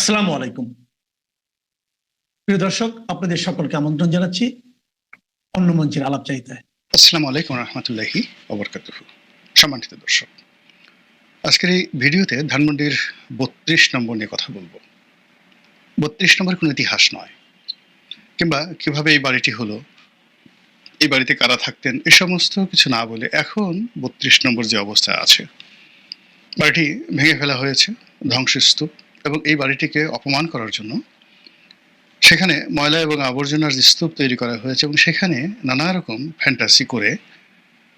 আসসালামু আলাইকুম। প্রিয় দর্শক, আপনাদের সকলকে আমন্ত্রণ জানাচ্ছি অন্য মঞ্চের আলাপচারিতায়। আসসালামু আলাইকুম রহমতুল্লাহি ওবরকাতুহু। সম্মানিত দর্শক, আজকের এই ভিডিওতে ধানমন্ডির ৩২ নম্বর নিয়ে কথা বলবো। ৩২ নম্বর কোনো ইতিহাস নয়, কিংবা কিভাবে এই বাড়িটি হলো, এই বাড়িতে কারা থাকতেন, এ সমস্ত কিছু না বলে এখন ৩২ নম্বর যে অবস্থা আছে, বাড়িটি ভেঙে ফেলা হয়েছে, ধ্বংসস্তূপ, এবং এই বাড়িটিকে অপমান করার জন্য সেখানে ময়লা এবং আবর্জনার যে স্তূপ তৈরি করা হয়েছে এবং সেখানে নানা রকম ফ্যান্টাসি করে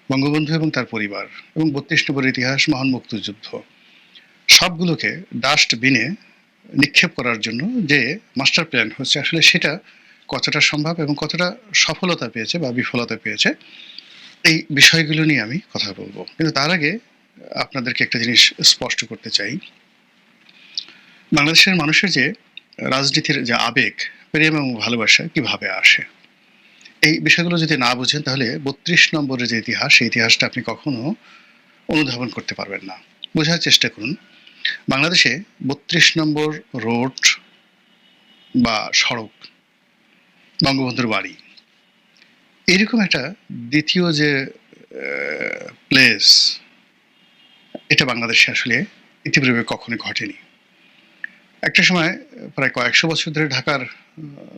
বঙ্গবন্ধু এবং তার পরিবার এবং ৩২ নম্বরের ইতিহাস, মহান মুক্তিযুদ্ধ, সবগুলোকে ডাস্টবিনে নিক্ষেপ করার জন্য যে মাস্টার প্ল্যান হচ্ছে, আসলে সেটা কতটা সম্ভব এবং কতটা সফলতা পেয়েছে বা বিফলতা পেয়েছে, এই বিষয়গুলো নিয়ে আমি কথা বলবো। কিন্তু তার আগে আপনাদেরকে একটা জিনিস স্পষ্ট করতে চাই। বাংলাদেশের মানুষের যে রাজনীতির যে আবেগ, প্রেম এবং ভালোবাসা কিভাবে আসে, এই বিষয়গুলো যদি না বুঝেন তাহলে ৩২ নম্বরের যে ইতিহাস, সেই ইতিহাসটা আপনি কখনো অনুধাবন করতে পারবেন না। বোঝার চেষ্টা করুন, বাংলাদেশে ৩২ নম্বর রোড বা সড়ক, বঙ্গবন্ধুর বাড়ি, এরকম একটা দ্বিতীয় যে প্লেস, এটা বাংলাদেশে আসলে ইতিপূর্বে কখনো ঘটেনি। একটা সময় প্রায় কয়েকশো বছর ধরে ঢাকার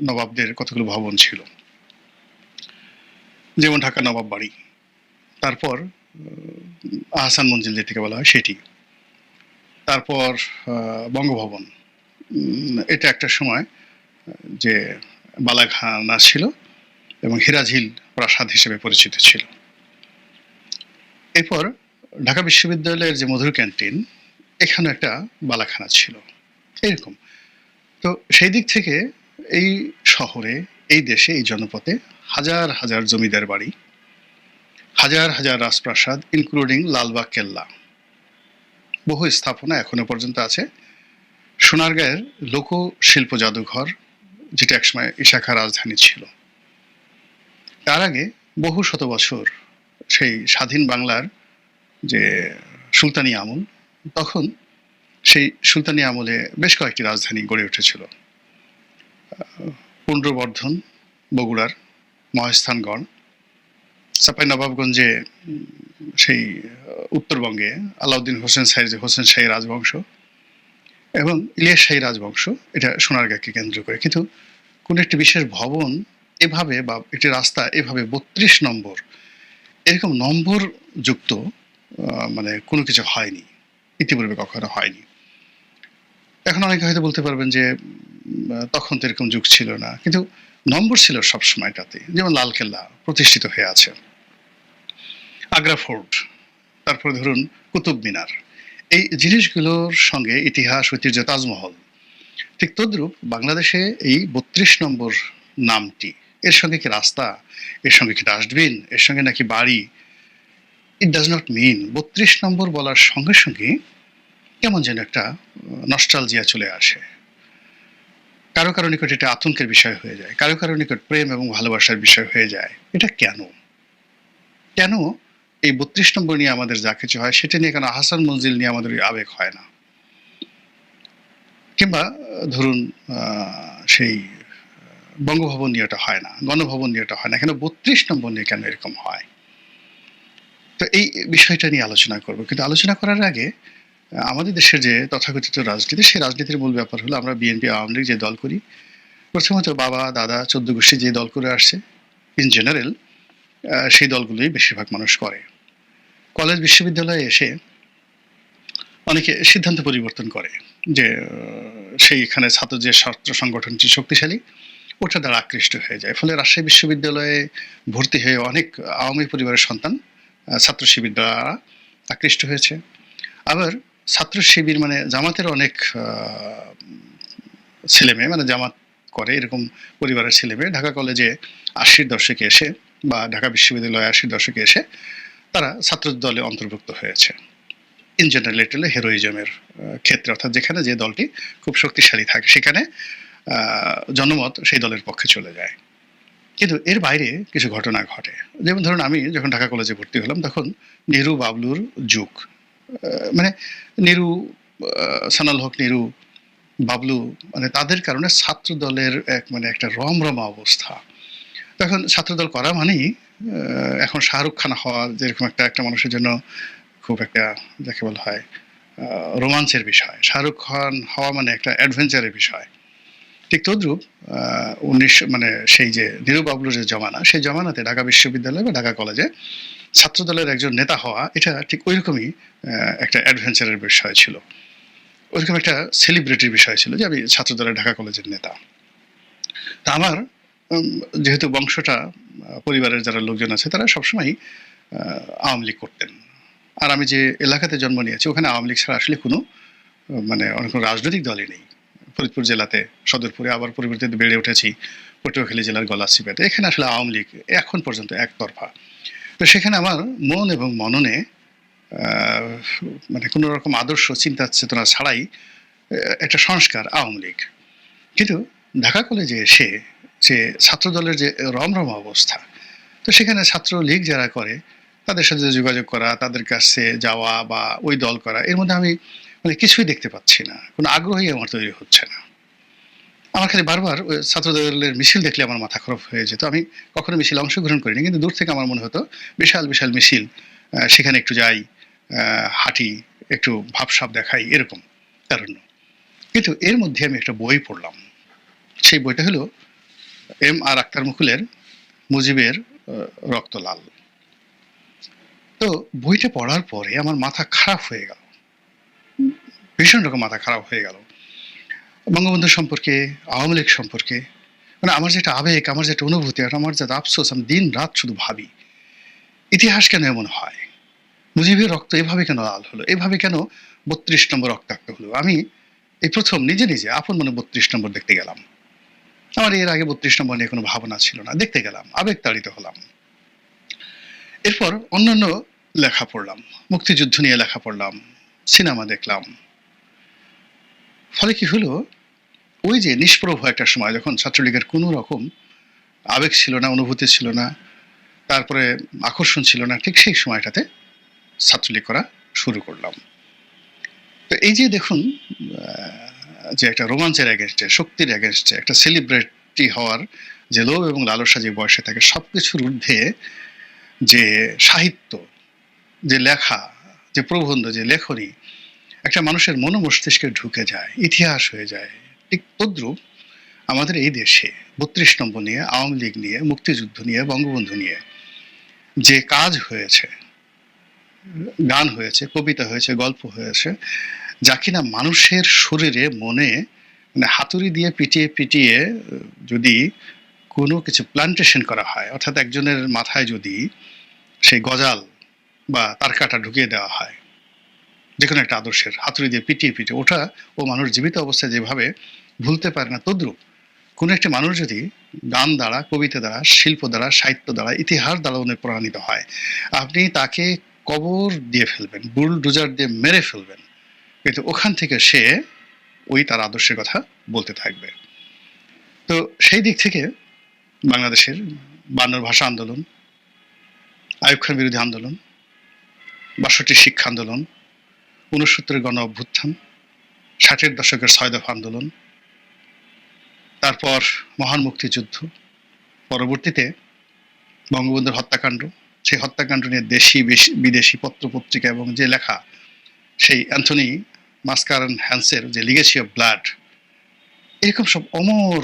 নবাবদের কতগুলো ভবন ছিল, যেমন ঢাকা নবাব বাড়ি, তারপর আহসান মঞ্জিল যেটিকে বলা হয় সেটি, তারপর বঙ্গভবন, এটা একটা সময় যে বালাখানা ছিল এবং হিরাঝিল প্রাসাদ হিসেবে পরিচিত ছিল। এরপর ঢাকা বিশ্ববিদ্যালয়ের যে মধুর ক্যান্টিন, এখানে একটা বালাখানা ছিল। এরকম তো সেই দিক থেকে এই শহরে, এই দেশে, এই জনপথে হাজার হাজার জমিদার বাড়ি, হাজার হাজার রাজপ্রাসাদ, ইনক্লুডিং লালবাগ কেল্লা, বহু স্থাপনা এখনো পর্যন্ত আছে। সোনারগাঁয়ের লোকশিল্প জাদুঘর, যেটা একসময় ইশাখা রাজধানী ছিল। তার আগে বহু শত বছর সেই স্বাধীন বাংলার যে সুলতানি আমল, তখন সেই সুলতানি আমলে বেশ কয়েকটি রাজধানী গড়ে উঠেছিল। পুন্ড্রবর্ধন বগুড়ার, মহেস্থানগড়, চাঁপাইনবাবগঞ্জে সেই উত্তরবঙ্গে আলাউদ্দিন হোসেন শাহীর যে হোসেন শাহী রাজবংশ, এবং ইলিয়াস শাহী রাজবংশ, এটা সোনারগাঁকে কেন্দ্র করে। কিন্তু কোনো একটি বিশেষ ভবন এভাবে বা একটি রাস্তা এভাবে ৩২ নম্বর এরকম নম্বর যুক্ত মানে কোনো কিছু হয়নি, ইতিপূর্বে কখনো হয়নি। এখন অনেকে হয়তো বলতে পারবেন যে তখন তো এরকম যুগ ছিল না, কিন্তু নম্বর ছিল সব সময়টাতে। যেমন লালকেল্লা প্রতিষ্ঠিত হয়ে আছে, আগ্রা ফোর্ট, তারপরে ধরুন কুতুব মিনার, এই জিনিসগুলোর সঙ্গে ইতিহাস, ঐতিহ্য, তাজমহল, ঠিক তদ্রূপ বাংলাদেশে এই ৩২ নম্বর নামটি, এর সঙ্গে কি রাস্তা, এর সঙ্গে কি ডাস্টবিন, এর সঙ্গে নাকি বাড়ি, ইট ডাজ নট মিন ৩২ নম্বর বলার সঙ্গে সঙ্গে কেমন যেন একটা নস্টালজিয়া চলে আসে। কারো কারো নিকট এটা আতঙ্কের বিষয় হয়ে যায়, কারো কারো নিকট প্রেম এবং ভালোবাসার বিষয় হয়ে যায়। এটা কেন? কেন এই ৩২ নম্বর নিয়ে আমাদের যা কিছু হয় সেটা নিয়ে কেন আহসান মঞ্জিল নিয়ে আমাদের আবেগ হয় না? কিংবা ধরুন সেই বঙ্গভবন নিয়ে এটা হয় না, গণভবন নিয়ে এটা হয় না, কেন ৩২ নম্বর নিয়ে কেন এরকম হয়? তো এই বিষয়টা নিয়ে আলোচনা করব। কিন্তু আলোচনা করার আগে আমাদের দেশের যে তথাকথিত রাজনীতি, সেই রাজনীতির মূল ব্যাপার হলো আমরা বিএনপি, আওয়ামী লীগ যে দল করি, প্রথমত বাবা দাদা ১৪ গোষ্ঠী যে দল করে আসছে, ইন জেনারেল সেই দলগুলোই বেশিরভাগ মানুষ করে। কলেজ বিশ্ববিদ্যালয়ে এসে অনেকে সিদ্ধান্ত পরিবর্তন করে যে সেইখানে ছাত্র যে ছাত্র সংগঠনটি শক্তিশালী, ওটা দ্বারা আকৃষ্ট হয়ে যায়। ফলে রাজশাহী বিশ্ববিদ্যালয়ে ভর্তি হয়ে অনেক আওয়ামী পরিবারের সন্তান ছাত্র শিবির দ্বারা আকৃষ্ট হয়েছে। আবার ছাত্র শিবির মানে জামাতের অনেক ছেলেমেয়ে, মানে জামাত করে এরকম পরিবারের ছেলেমেয়ে ঢাকা কলেজে ৮০ দশকে এসে বা ঢাকা বিশ্ববিদ্যালয়ে ৮০ দশকে এসে তারা ছাত্র দলে অন্তর্ভুক্ত হয়েছে। ইন জেনারেল এটা হলো হেরোইজমের ক্ষেত্রে, অর্থাৎ যেখানে যে দলটি খুব শক্তিশালী থাকে সেখানে জনমত সেই দলের পক্ষে চলে যায়। কিন্তু এর বাইরে কিছু ঘটনা ঘটে। যেমন ধরুন, আমি যখন ঢাকা কলেজে ভর্তি হলাম তখন নেহরু বাবলুর যুগ, মানে নেহরু, সানাল হক নেহরু, বাবলু, মানে তাদের কারণে ছাত্র দলের একটা রমরমা অবস্থা। তখন ছাত্রদল করা মানেই এখন শাহরুখ খান হওয়া যেরকম একটা মানুষের জন্য খুব একটা, যাকে বলা হয়, রোমাঞ্চের বিষয়। শাহরুখ খান হওয়া মানে একটা অ্যাডভেঞ্চারের বিষয়। ঠিক তদ্রূপ মানে সেই যে নীরু বাবলুর যে জমানা, সেই জমানাতে ঢাকা বিশ্ববিদ্যালয় বা ঢাকা কলেজে ছাত্রদলের একজন নেতা হওয়া, এটা ঠিক ওইরকমই একটা অ্যাডভেঞ্চারের বিষয় ছিল। ওইরকম একটা সেলিব্রিটির বিষয় ছিল যে আমি ছাত্রদলের ঢাকা কলেজের নেতা। তা আমার যেহেতু বংশটা, পরিবারের যারা লোকজন আছে তারা সবসময় আওয়ামী লীগ করতেন। আর আমি যে এলাকাতে জন্ম নিয়েছি ওখানে আওয়ামী লীগ ছাড়া আসলে কোনো মানে অনেক কোনো রাজনৈতিক দলই নেই। ফরিদপুর জেলাতে সদরপুরে, আবার পরিবর্তিত বেড়ে উঠেছি পটুয়াখালী জেলার গলাচিপাতে। এখানে আসলে আওয়ামী লীগ এখন পর্যন্ত একতরফা। তো সেখানে আমার মন এবং মননে মানে কোনো রকম আদর্শ চিন্তা চেতনা ছাড়াই একটা সংস্কার আওয়ামী লীগ। কিন্তু ঢাকা কলেজে এসে যে ছাত্রদলের যে রমরমা অবস্থা, তো সেখানে ছাত্রলীগ যারা করে তাদের সাথে যোগাযোগ করা, তাদের কাছে যাওয়া বা ওই দল করা, এর মধ্যে আমি মানে কিছুই দেখতে পাচ্ছি না, কোনো আগ্রহই আমার তৈরি হচ্ছে না। আমার খালি বারবার ওই ছাত্রদলের মিছিল দেখলে আমার মাথা খারাপ হয়ে যেত। আমি কখনো মিছিলে অংশগ্রহণ করিনি, কিন্তু দূর থেকে আমার মনে হতো বিশাল বিশাল মিছিল, সেখানে একটু যাই, হাঁটি, একটু ভাবসাব দেখাই, এরকম তারুণ্য। কিন্তু এর মধ্যে আমি একটা বই পড়লাম। সেই বইটা হলো M.R. আক্তার মুকুলের মুজিবের রক্ত লাল। তো বইটা পড়ার পরে আমার মাথা খারাপ হয়ে গেল, ভীষণ রকম মাথা খারাপ হয়ে গেল। বঙ্গবন্ধু সম্পর্কে, আওয়ামী লীগ সম্পর্কে, মানে আমার যেটা আবেগ, আমার যেটা অনুভূতি, আর আমার যেটা আফসোস, আমি দিন রাত শুধু ভাবি ইতিহাস কেন এমন হয়, মুজিবের রক্ত এভাবে কেন লাল হলো, এভাবে কেন 32 নম্বর রক্তাক্ত হলো। আমি এই প্রথম নিজে নিজে আপন মনে 32 নম্বর দেখতে গেলাম। আমার এর আগে 32 নম্বর নিয়ে কোনো ভাবনা ছিল না, দেখতে গেলাম, আবেগ তাড়িত হলাম। এরপর অন্যান্য লেখা পড়লাম, মুক্তিযুদ্ধ নিয়ে লেখা পড়লাম, সিনেমা দেখলাম। ফলে কি হলো, ওই যে নিষ্প্রভ একটা সময় যখন ছাত্রলীগের কোনো রকম আবেগ ছিল না, অনুভূতি ছিল না, তারপরে আকর্ষণ ছিল না, ঠিক সেই সময়টাতে ছাত্রলীগ করা শুরু করলাম। তো এই যে দেখুন, যে একটা রোমাঞ্চের এগেনস্টে, শক্তির এগেনস্টে, একটা সেলিব্রিটি হওয়ার যে লোভ এবং লালসা যে বয়সে থাকে, সবকিছুর ঊর্ধ্বে যে সাহিত্য, যে লেখা, যে প্রবন্ধ, যে লেখনী একটা মানুষের মনোমস্তিষ্কে ঢুকে যায়, ইতিহাস হয়ে যায়। ঠিক তদ্রূপ আমাদের এই দেশে 32 নম্বর নিয়ে, আওয়ামী লীগ নিয়ে, মুক্তিযুদ্ধ নিয়ে, বঙ্গবন্ধু নিয়ে যে কাজ হয়েছে, গান হয়েছে, কবিতা হয়েছে, গল্প হয়েছে, যা কিনা মানুষের শরীরে মনে মানে হাতুড়ি দিয়ে পিটিয়ে পিটিয়ে যদি কোনো কিছু প্লান্টেশন করা হয়, অর্থাৎ একজনের মাথায় যদি সেই গজাল বা তার কাটা ঢুকিয়ে দেওয়া হয়, যে কোনো একটা আদর্শের হাতুড়ি দিয়ে পিটিয়ে পিটিয়ে, ওটা ও মানুষ জীবিত অবস্থায় যেভাবে ভুলতে পারে না, তদ্রূপ কোনো একটা মানুষ যদি গান দ্বারা, কবিতা দ্বারা, শিল্প দ্বারা, সাহিত্য দ্বারা, ইতিহাস দ্বারা অনুপ্রাণিত হয়, আপনি তাকে কবর দিয়ে ফেলবেন, বুলডোজার দিয়ে মেরে ফেলবেন, কিন্তু ওখান থেকে সে ওই তার আদর্শের কথা বলতে থাকবে। তো সেই দিক থেকে বাংলাদেশের 52 ভাষা আন্দোলন, আইয়ুব খান বিরোধী আন্দোলন, 62 শিক্ষা আন্দোলন, 69 গণ অভ্যুত্থান, 60-এর দশকের 6 দফা আন্দোলন, তারপর মহান মুক্তিযুদ্ধ, পরবর্তীতে বঙ্গবন্ধুর হত্যাকাণ্ড, সেই হত্যাকাণ্ড নিয়ে দেশি বিদেশি পত্রপত্রিকা এবং যে লেখা, সেই অ্যান্থনি মাস্কারেন হ্যান্সের যে লিগেসি অফ ব্লাড, এরকম সব অমর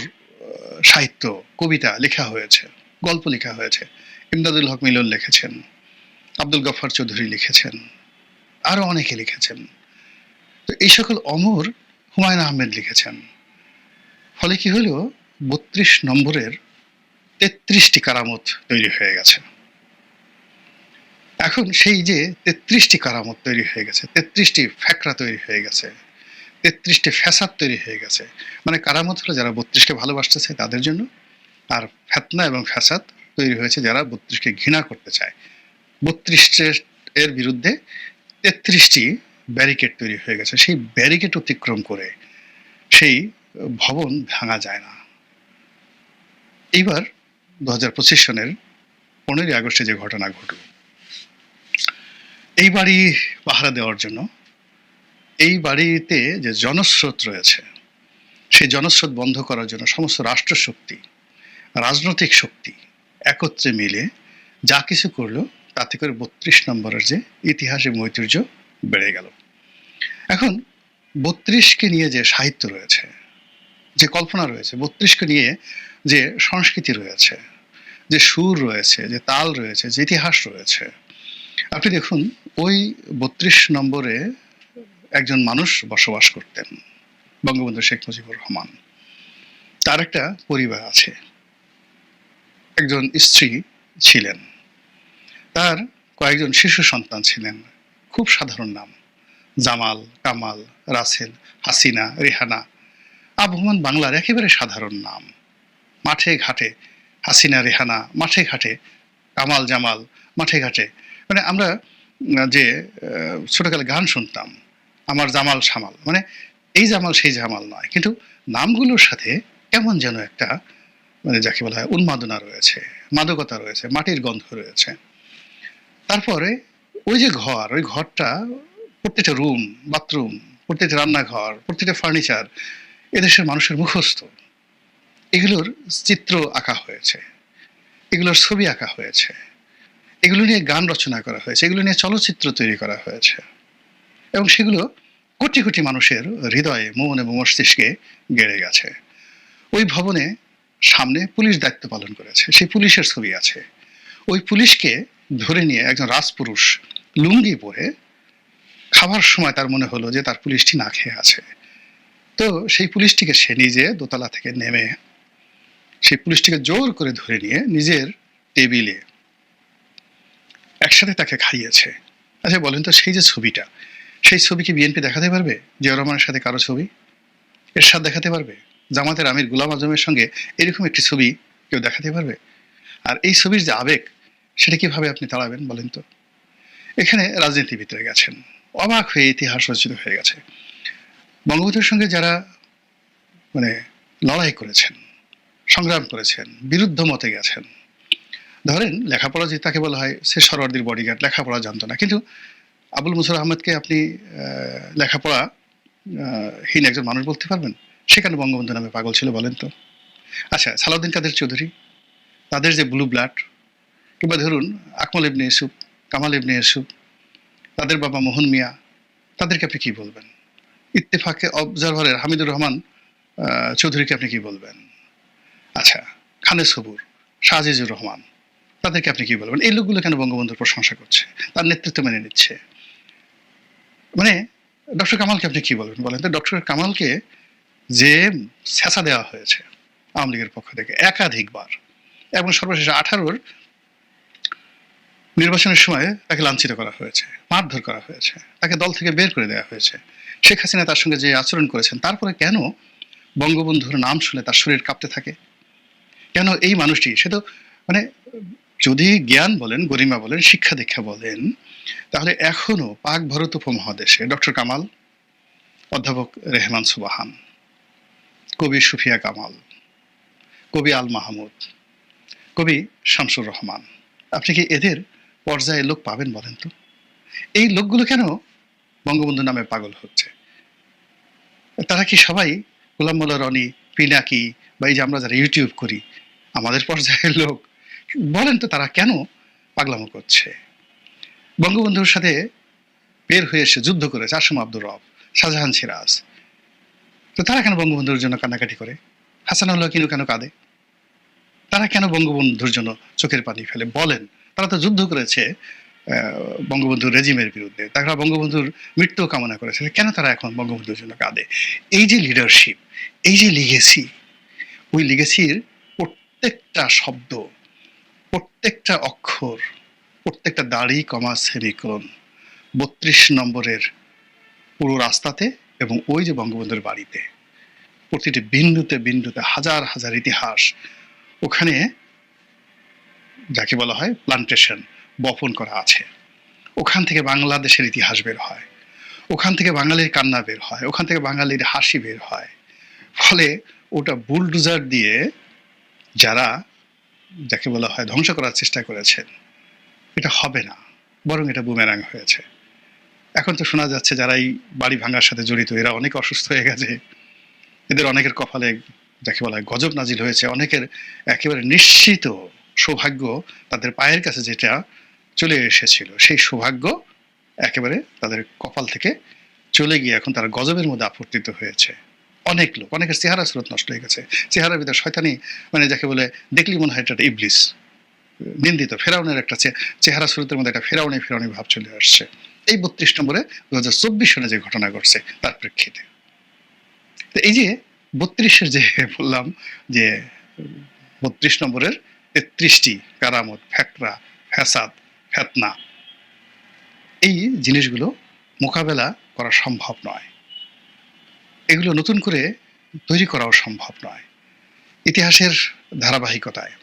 সাহিত্য, কবিতা লেখা হয়েছে, গল্প লেখা হয়েছে। ইমদাদুল হক মিলন লিখেছেন, আব্দুল গফফার চৌধুরী লিখেছেন, আরো অনেকে লিখেছেন। তো এই সকল অমর হুমায়ুন আহমেদ লিখেছেন। ফলে কি হলো, 32 নম্বরের 33টি কারামত তৈরি হয়ে গেছে। এখন সেই যে 33টি কারামত তৈরি হয়ে গেছে, 33টি ফ্যাকরা তৈরি হয়ে গেছে, 33টি ফ্যাসাদ তৈরি হয়ে গেছে। মানে কারামত হলো যারা 32কে ভালোবাসতেছে তাদের জন্য, আর ফেতনা এবং ফ্যাসাদ তৈরি হয়েছে যারা 32কে ঘৃণা করতে চায়। 32 এর বিরুদ্ধে 33টি ব্যারিকেড তৈরি হয়ে গেছে। সেই ব্যারিকেড অতিক্রম করে সেই ভবন ভাঙা যায় না। এইবার 2025 সনের 15ই আগস্টে যে ঘটনা ঘটল, এই বাড়ি পাহারা দেওয়ার জন্য, এই বাড়িতে যে জনস্রোত রয়েছে, সেই জনস্রোত বন্ধ করার জন্য সমস্ত রাষ্ট্রশক্তি, রাজনৈতিক শক্তি একত্রে মিলে যা কিছু করলো, তাতে করে ৩২ নম্বরের যে ইতিহাস এবং ঐতিহ্য বেড়ে গেল। এখন ৩২কে নিয়ে যে সাহিত্য রয়েছে, যে কল্পনা রয়েছে, ৩২কে নিয়ে যে সংস্কৃতি রয়েছে, যে সুর রয়েছে, যে তাল রয়েছে, যে ইতিহাস রয়েছে, আপনি দেখুন ওই ৩২ নম্বরে একজন মানুষ বসবাস করতেন, বঙ্গবন্ধু শেখ মুজিবুর রহমান। তার একটা পরিবার আছে, একজন স্ত্রী ছিলেন, তার কয়েকজন শিশু সন্তান ছিলেন, খুব সাধারণ নাম, জামাল, কামাল, রাসেল, হাসিনা, রেহানা, আবহমান বাংলার একেবারে সাধারণ নাম। মাঠে ঘাটে হাসিনা, রেহানা, মাঠে ঘাটে কামাল, জামাল, মাঠে ঘাটে। মানে আমরা যে ছোটকালে গান শুনতাম, আমার জামাল সামাল, মানে এই জামাল সেই জামাল নয়, কিন্তু নামগুলোর সাথে কেমন যেন একটা মানে যাকে বলা হয় উন্মাদনা রয়েছে, মাদকতা রয়েছে, মাটির গন্ধ রয়েছে। তারপরে ওই যে ঘর, ওই ঘরটা, প্রত্যেকটা রুম, বাথরুম, প্রত্যেকটা রান্নাঘর, প্রত্যেকটা ফার্নিচার এদেশের মানুষের মুখস্থ। এগুলোর চিত্র আঁকা হয়েছে, এগুলোর ছবি আঁকা হয়েছে, এগুলো নিয়ে গান রচনা করা হয়েছে, এগুলো নিয়ে চলচ্চিত্র তৈরি করা হয়েছে, এবং সেগুলো কোটি কোটি মানুষের হৃদয়ে, মন এবং মস্তিষ্কে গেড়ে গেছে। ওই ভবনে সামনে পুলিশ দায়িত্ব পালন করেছে, সেই পুলিশের ছবি আছে। ওই পুলিশকে ধরে নিয়ে একজন রাজপুরুষ লুঙ্গি পরে খাবার সময় তার মনে হলো যে তার পুলিশটি না খেয়ে আছে, তো সেই পুলিশটিকে সে নিজে দোতলা থেকে নেমে সেই পুলিশটিকে জোর করে ধরে নিয়ে নিজের টেবিলে একসাথে তাকে খাইয়েছে। আচ্ছা বলেন তো, সেই যে ছবিটা, সেই ছবি কি বিএনপি দেখাতে পারবে? জিয়া রহমানের সাথে কারো ছবি এরশাদ দেখাতে পারবে? জামাতের আমির গোলাম আজমের সঙ্গে এরকম একটি ছবি কেউ দেখাতে পারবে? আর এই ছবির যে আবেগ, সেটা কিভাবে আপনি তাড়াবেন বলেন তো? এখানে রাজনীতিবিদরা গেছেন, অবাক হয়ে ইতিহাস রচিত হয়ে গেছে। বঙ্গবন্ধুর সঙ্গে যারা মানে লড়াই করেছেন, সংগ্রাম করেছেন, বিরুদ্ধ মতে গেছেন, ধরেন লেখাপড়া যে তাকে বলা হয় সে সরওয়ার্দির বডিগার্ড, লেখাপড়া জানতো না, কিন্তু আবুল মুসর আহমেদকে আপনি লেখাপড়া হীন একজন মানুষ বলতে পারবেন? সেখানে বঙ্গবন্ধু নামে পাগল ছিল বলেন তো? আচ্ছা, সালাউদ্দিন কাদের চৌধুরী, তাদের যে ব্লু ব্লাড, কিংবা ধরুন আকমল ইবনে ইউসুফ, কামাল ইবনে ইউসুফ, তাদের বাবা মোহন মিয়া, তাদেরকে আপনি কি বলবেন? ইত্তেফাকে অবজারভারের হামিদুর রহমান চৌধুরীকে আপনি কি বলবেন? আচ্ছা, খানে সবুর, শাহজিজুর রহমান, তাদেরকে আপনি কি বলবেন? এই লোকগুলো কেন বঙ্গবন্ধুর প্রশংসা করছে, তার নেতৃত্ব মেনে নিচ্ছে? মানে ডক্টর কামালকে আপনি কি বলবেন বলেন তো? ডক্টর কামালকে যে ছেঁচা দেওয়া হয়েছে আওয়ামী লীগের পক্ষ থেকে একাধিকবার, এবং সর্বশেষ 18-র নির্বাচনের সময় তাকে লাঞ্ছিত করা হয়েছে, মারধর করা হয়েছে, তাকে দল থেকে বের করে দেওয়া হয়েছে, শেখ হাসিনা তার সঙ্গে যে আচরণ করেছেন, তারপরে কেন বঙ্গবন্ধুর নাম শুনে তার শরীর কাঁপতে থাকে? কেন এই মানুষটি, সে তো মানে যদি জ্ঞান বলেন, গরিমা বলেন, শিক্ষা দীক্ষা বলেন, তাহলে এখনো পাক ভারত উপমহাদেশে ডক্টর কামাল, অধ্যাপক রেহমান সুবাহান, কবি সুফিয়া কামাল, কবি আল মাহমুদ, কবি শামসুর রহমান, আপনি কি এদের পর্যায়ে লোক পাবেন বলেন তো? এই লোকগুলো কেন বঙ্গবন্ধু নামে পাগল হচ্ছে? তারা কি সবাই গোলাম মোল্লা রনি, পিনাকি, বা এই যে আমরা যারা ইউটিউব করি, আমাদের পর্যায়ের লোক? বলেন তো তারা কেন পাগলামো করছে? বঙ্গবন্ধুর সাথে বের হয়ে এসে যুদ্ধ করেছে আসম আব্দুর রব, শাহজাহান সিরাজ, তো তারা কেন বঙ্গবন্ধুর জন্য কান্নাকাটি করে? হাসানুল্লাহ কিনু কেন কাঁদে? তারা কেন বঙ্গবন্ধুর জন্য চোখের পানি ফেলে? বলেন, তারা তো যুদ্ধ করেছে বঙ্গবন্ধুর রেজিমের বিরুদ্ধে, তারা বঙ্গবন্ধুর মৃত্যু কামনা করেছে, কেন তারা এখন বঙ্গবন্ধুর জন্য কাঁদে? এই যে লিডারশিপ, এই যে লিগেসি, ওই লিগেসির প্রত্যেকটা শব্দ, প্রত্যেকটা অক্ষর, প্রত্যেকটা দাড়ি কমা সেমিকোলন ৩২ নম্বরের পুরো রাস্তাতে এবং ওই যে বঙ্গবন্ধুর বাড়িতে, প্রতিটি বিন্দুতে বিন্দুতে হাজার হাজার ইতিহাস ওখানে যাকে বলা হয় প্লান্টেশন, বপন করা আছে। ওখান থেকে বাংলাদেশের ইতিহাস বের হয়, ওখান থেকে বাঙালির কান্না বের হয়, ওখান থেকে বাঙালির হাসি বের হয়। ফলে ওটা বুলডোজার দিয়ে যারা যাকে বলা হয় ধ্বংস করার চেষ্টা করেছেন, এটা হবে না, বরং এটা বুমেরাং হয়েছে। এখন তো শোনা যাচ্ছে যারা এই বাড়ি ভাঙার সাথে জড়িত এরা অনেক অসুস্থ হয়ে গেছে, এদের অনেকের কপালে যাকে বলা হয় গজব নাজিল হয়েছে, অনেকের একেবারে নিশ্চিত সৌভাগ্য তাদের পায়ের কাছে যেটা চলে এসেছিল, সেই সৌভাগ্য একেবারে তাদের কপাল থেকে চলে গিয়ে এখন তারা গজবের মধ্যে আপর্তিত হয়েছে। অনেক লোক, অনেকের চেহারা সুরত নষ্ট হয়ে গেছে, চেহারার ভিতরে শয়তানি, মানে যাকে বলে দেখলি মনে হয় এটা একটা ইবলিস, নিন্দিত ফেরাউনের একটা চেহারা সুরতের মধ্যে একটা ফেরাউনি ফেরাউনি ভাব চলে আসছে। এই 32 নম্বরে 2024 সনে যে ঘটনা ঘটছে তার প্রেক্ষিতে। তো এই যে 32-এর যে বললাম যে 32 নম্বরের 33টি কারামত, ফ্যাকরা, ফ্যাসাদ, ফেতনা, এই জিনিসগুলো মোকাবেলা করা সম্ভব নয়, এগুলো নতুন করে তৈরি করাও সম্ভব নয়। ইতিহাসের ধারাবাহিকতায়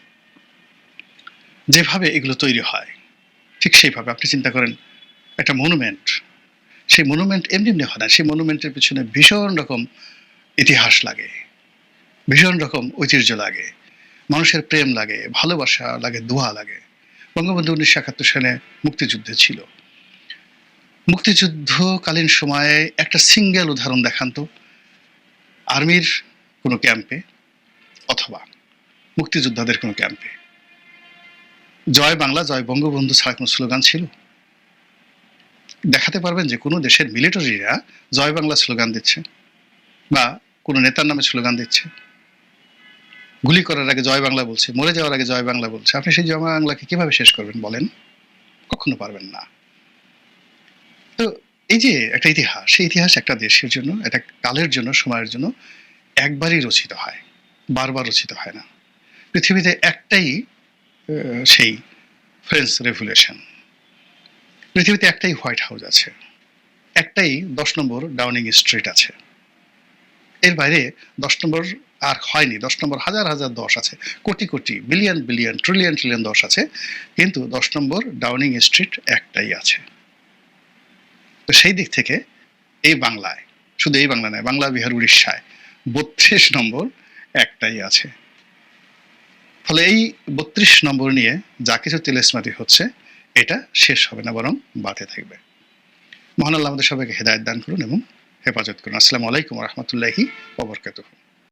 যেভাবে এগুলো তৈরি হয় ঠিক সেইভাবে আপনি চিন্তা করেন একটা মনুমেন্ট, সেই মনুমেন্ট এমনি এমনি হয় না, সেই মনুমেন্টের পিছনে ভীষণ রকম ইতিহাস লাগে, ভীষণ রকম ঐতিহ্য লাগে, মানুষের প্রেম লাগে, ভালোবাসা লাগে, দোয়া লাগে। বঙ্গবন্ধু 1971 সালে মুক্তিযুদ্ধে ছিল, মুক্তিযুদ্ধকালীন সময়ে একটা সিঙ্গেল উদাহরণ দেখান তো আর্মির কোনো ক্যাম্পে অথবা মুক্তিযোদ্ধাদের কোনো ক্যাম্পে জয় বাংলা জয় বঙ্গবন্ধু ছাড়া কোনো স্লোগান ছিল? দেখাতে পারবেন যে কোনো দেশের মিলিটারিরা জয় বাংলা স্লোগান দিচ্ছে বা কোনো নেতার নামে স্লোগান দিচ্ছে, গুলি করার আগে জয় বাংলা বলছে, মরে যাওয়ার আগে জয় বাংলা বলছে? আপনি সেই জয় বাংলাকে কিভাবে শেষ করবেন বলেন? কখনো পারবেন না। তো এই যে একটা ইতিহাস, সেই ইতিহাস একটা দেশের জন্য, একটা কালের জন্য, সময়ের জন্য একবারই রচিত হয়, বারবার রচিত হয় না। পৃথিবীতে একটাই সেই ফ্রেঞ্চ রেভলিউশন, পৃথিবীতে একটাই হোয়াইট হাউস আছে, একটাই 10 নম্বর ডাউনিং স্ট্রিট আছে, এর বাইরে 10 নম্বর আর হয়নি। 10 নম্বর হাজার হাজার 10 আছে, crore crore billion billion trillion trillion 10 আছে, কিন্তু 10 নম্বর ডাউনিং স্ট্রিট একটাই আছে। তো সেই দিক থেকে এই বাংলায়, শুধু এই বাংলা নয়, বাংলা, বিহার, উড়িষ্যায় 32 নম্বর একটাই আছে। ফলে এই 32 নম্বর নিয়ে যা কিছু তিলেস্মাতি হচ্ছে এটা শেষ হবে না, বরং বাড়তে থাকবে। মহান আল্লাহ আমাদের সবাইকে হেদায়েত দান করুন এবং হেফাজত করুন। আসসালামু আলাইকুম ওয়া রাহমাতুল্লাহি ওয়া বারাকাতুহু।